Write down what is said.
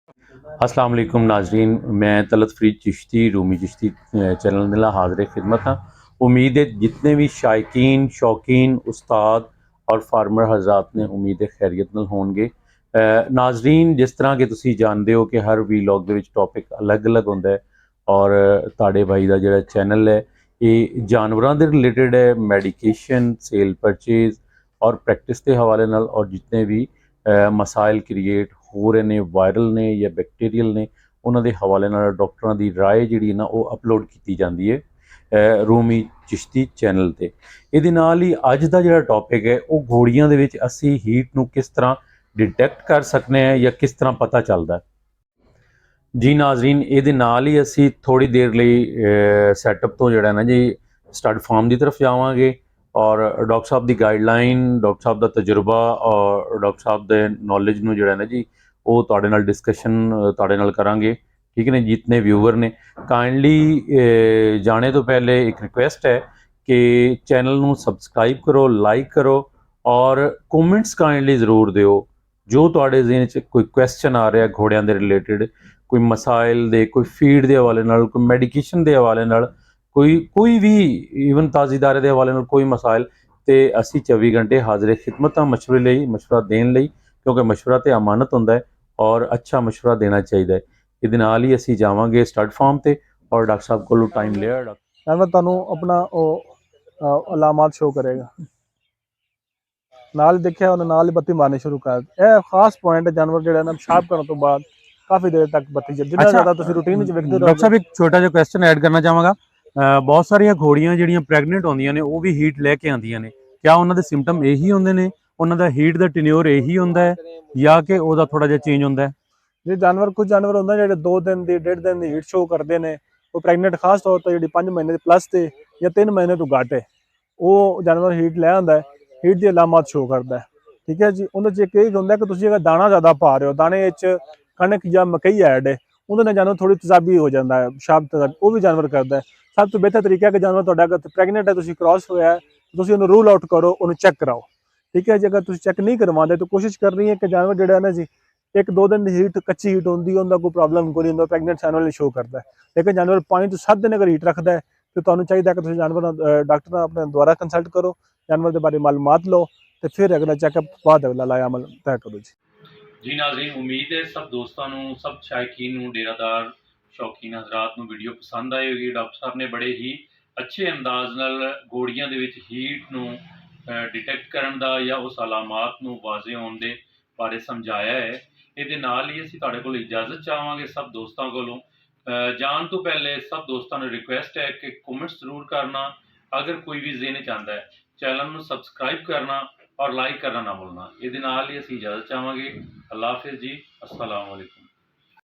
अस्सलाम वालेकुम नाजरीन, मैं तलत फ़रीद चिश्ती रूमी चिश्ती चैनल मिला हाज़िर खिदमत हाँ। उम्मीद है जितने भी शायकीन शौकीन उस्ताद और फार्मर हज़रात ने उम्मीद है खैरियत नाल होंगे। नाजरीन जिस तरह के तुसी जानते हो कि हर वीलॉग दे विच टॉपिक अलग अलग होंदा है और ताड़े भाई का जो चैनल है ये जानवरों के रिलेटेड है, मेडिकेशन सेल परचेज़ और प्रैक्टिस के हवाले नाल और जितने भी मसाइल क्रिएट हो रहे ने वायरल ने या बैक्टीरियल ने उन्होंने हवाले नाल डॉक्टरों की राय जी ना वो अपलोड की जाती है रूमी चिश्ती चैनल पर। ये अज का जो टॉपिक है वो घोड़ियां दे विच असी हीट नू किस तरह डिटैक्ट कर सकते हैं या किस तरह पता चलता है। जी नाजरीन, ये असी थोड़ी देर सैटअप तो जोड़ा ना जी स्टड फार्म की तरफ जावांगे और डॉक्टर साहब की गाइडलाइन, डॉक्टर साहब का तजुर्बा और डॉक्टर साहब के नॉलेज में जोड़ा ना जी वो तुहाडे नाल डिस्कशन तुहाडे नाल करांगे। ठीक है ना, जितने व्यूवर ने काइंडली जाने तो पहले एक रिक्वेस्ट है कि चैनल को सबसक्राइब करो, लाइक करो और कमेंट्स काइंडली जरूर दिओ। जो तुहाडे ज़हन च कोई क्वेश्चन आ रहा घोड़ियां दे रिलेटेड, कोई मसाइल दे, कोई फीड के हवाले नाल, कोई मेडिकेशन के हवाले नाल, कोई भी ईवन ताज़ीदारे के हवाले नाल कोई मसाइल, तो असी 24 घंटे हाजिर खिदमत हाँ मशवरा देने लई, क्योंकि मशवरा तो अमानत होंदा है और अच्छा मशवरा देना चाहिए। ये नाल ही असी जावांगे स्टड फार्म ते और डॉक्टर साहब को टाइम लिया। जानवर तुहानू अपना अलामात शो करेगा। नाल देखिया उन्हें नाल ही बत्ती मारनी शुरू कर यह खास पॉइंट है जानवर जो ना पेशाब करने तो बाद काफ़ी देर तक बत्ती जितना अच्छा ज़्यादा तुम रूटीन वेखते डॉक्टर रहोगे। साहब एक छोटा जिहा क्वेश्चन ऐड करना चाहांगा। बहुत सारिया घोड़ियां जिहड़ियां प्रैगनेंट होंदियां ने वो भी हीट लैके आंदियां ने, क्या उन्होंने सिम्पटम यही होंदे ने, उन्होंने हीट का टेन्योर यही होंदा है या कि ਉਹਦਾ थोड़ा जिहा चेंज होंदा है? जो जानवर कुछ जानवर होंगे जो 2 दिन की 1.5 दिन की हीट शो करते हैं वो प्रैगनेंट खास तौर पर जी 5 महीने प्लस से या 3 महीने तो घट है वो जानवर हीट लै आंदा है, हीट की अलामत शो करता है। ठीक है जी, उन्हें एक यही होंगे कि तुम अगर दाना ज़्यादा पा रहे हो, दाने कणक या मकई ऐड है उन्होंने जानवर थोड़ी तेजाबी हो जाता है, पेशाब तेजाबी वो भी जानवर करता है। सब तो बेहतर तरीका है कि जानवर तुहाडा अगर प्रैगनेंट है, तुम क्रॉस होया है, तुम उन्हें रूल आउट करो, उन्हें चेक कराओ। ठीक है जी, अगर तुम चेक नहीं करवाते तो कोशिश करनी है कि जानवर जो ना जी 1-2 दिन हीट कच्ची हीट होंगी उनका कोई प्रॉब्लम कोई नहीं, प्रैगनेंट जानवर शो करता है। लेकिन जानवर 5 तो 7 दिन अगर हीट रखता है तो तुहानू चाहिए कि तुम जानवर डॉक्टर अपने द्वारा कंसल्ट करो, जानवर के बारे मालूमात लो तो फिर अगला चैकअप बाद अगला लाया अमल तय करो जी। जी नाज़रीन, उम्मीद है सब दोस्तों सब शायकीन डेरादार शौकीन हजरात वीडियो पसंद आई होगी। डॉक्टर साहब ने बड़े ही अच्छे अंदाज नाल घोड़ियां दे विच हीट नू डिटेक्ट करन दा या उस अलामात नू वाजे होने दे बारे समझाया है। ये नाल ही असीं तुहाडे कोल इजाज़त चाहांगे सब दोस्तों कोलों। जान तो पहले सब दोस्तों ने रिक्वेस्ट है कि कमेंट्स जरूर करना, अगर कोई भी ज़हन च आंदा है चैनल में सबसक्राइब करना और लाइक करना ना भूलना। ये नाल ही असीं इजाज़त चाहांगे। अल्लाह हाफिज़ जी, अस्सलाम वालेकुम।